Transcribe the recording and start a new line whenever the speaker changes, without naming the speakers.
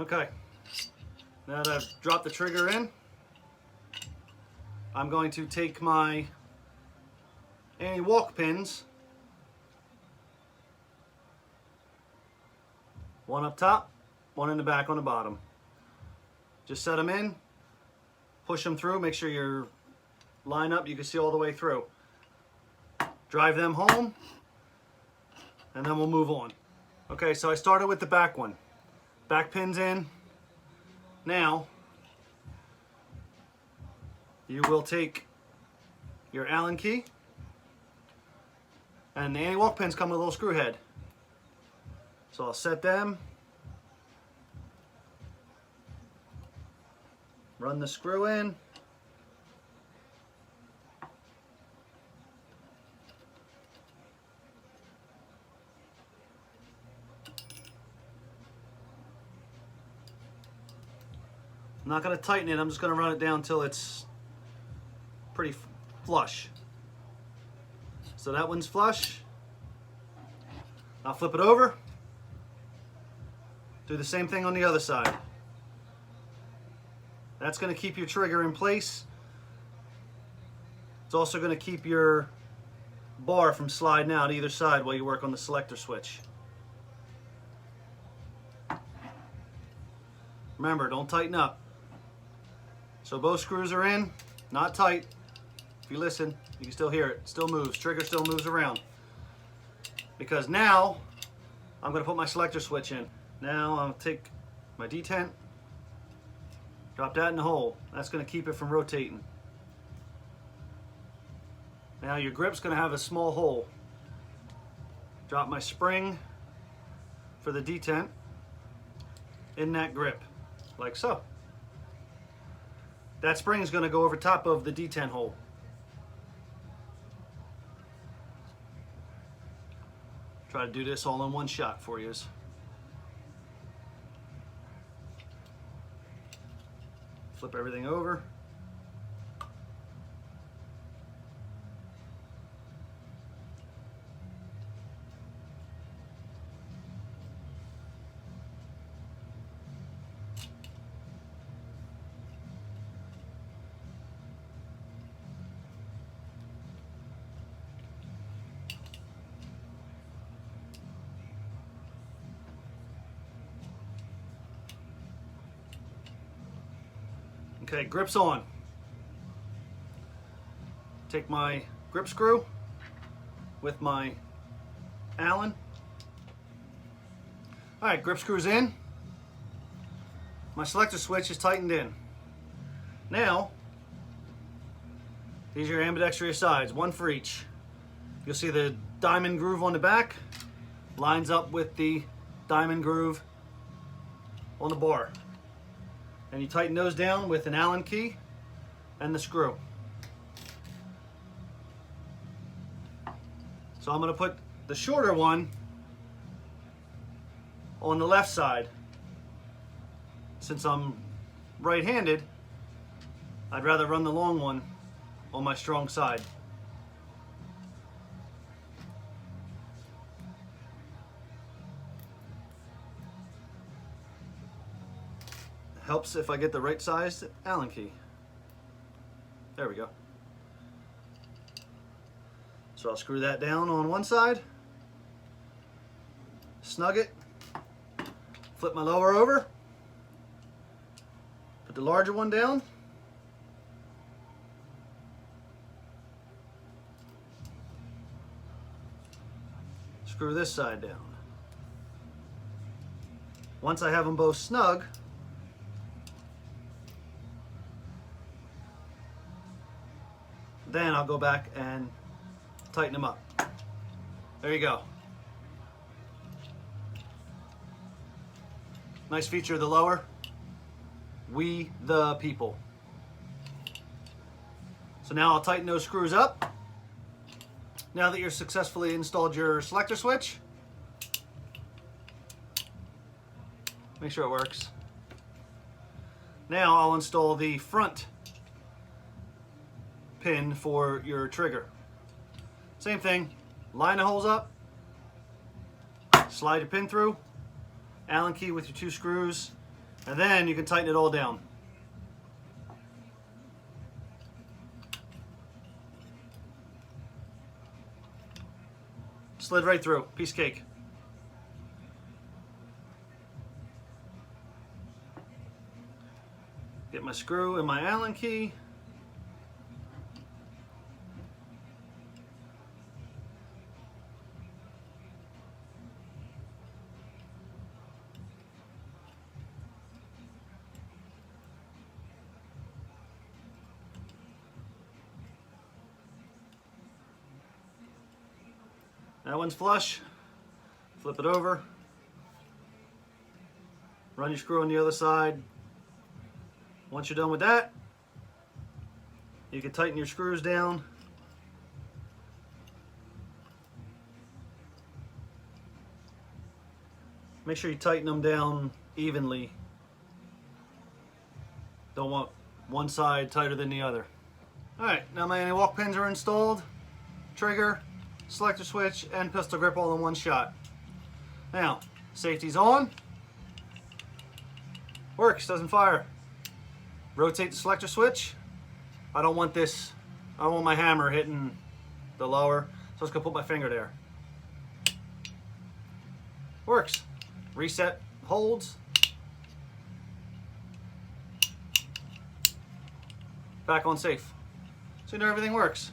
Okay, now that I've dropped the trigger in, I'm going to take my anti-walk pins, one up top, one in the back on the bottom. Just set them in, push them through, make sure you're lined up, you can see all the way through. Drive them home, and then we'll move on. Okay, so I started with the back one. Back pins in. Now, you will take your Allen key, and the anti-walk pins come with a little screw head. So I'll set them, run the screw in, I'm not going to tighten it, I'm just going to run it down until it's pretty flush. So that one's flush. I'll flip it over. Do the same thing on the other side. That's going to keep your trigger in place. It's also going to keep your bar from sliding out either side while you work on the selector switch. Remember, don't tighten up. So both screws are in, not tight. If you listen, you can still hear it. It still moves. Trigger still moves around. Because now, I'm going to put my selector switch in. Now I'll take my detent, drop that in the hole. That's going to keep it from rotating. Now your grip's going to have a small hole. Drop my spring for the detent in that grip, like so. That spring is going to go over top of the detent hole. Try to do this all in one shot for you. Flip everything over. Okay, grip's on. Take my grip screw with my Allen. All right, grip screw's in. My selector switch is tightened in. Now, these are your ambidextrous sides, one for each. You'll see the diamond groove on the back lines up with the diamond groove on the bar. And you tighten those down with an Allen key and the screw. So I'm going to put the shorter one on the left side. Since I'm right-handed, I'd rather run the long one on my strong side. Helps if I get the right sized Allen key. There we go. So I'll screw that down on one side, snug it, flip my lower over, put the larger one down, screw this side down. Once I have them both snug, then I'll go back and tighten them up. There you go. Nice feature of the lower. We the people. So now I'll tighten those screws up. Now that you've successfully installed your selector switch, make sure it works. Now I'll install the front pin for your trigger. Same thing, line the holes up, slide your pin through, Allen key with your two screws, And then you can tighten it all down. Slid right through, piece of cake. Get my screw and my Allen key. That one's flush. Flip it over. Run your screw on the other side. Once you're done with that, you can tighten your screws down. Make sure you tighten them down evenly. Don't want one side tighter than the other. All right, now my anti-walk pins are installed. Trigger, selector switch, and pistol grip all in one shot. Now, safety's on. Works, doesn't fire. Rotate the selector switch. I don't want this, I don't want my hammer hitting the lower, so I'm just gonna put my finger there. Works. Reset, holds. Back on safe. So you know everything works.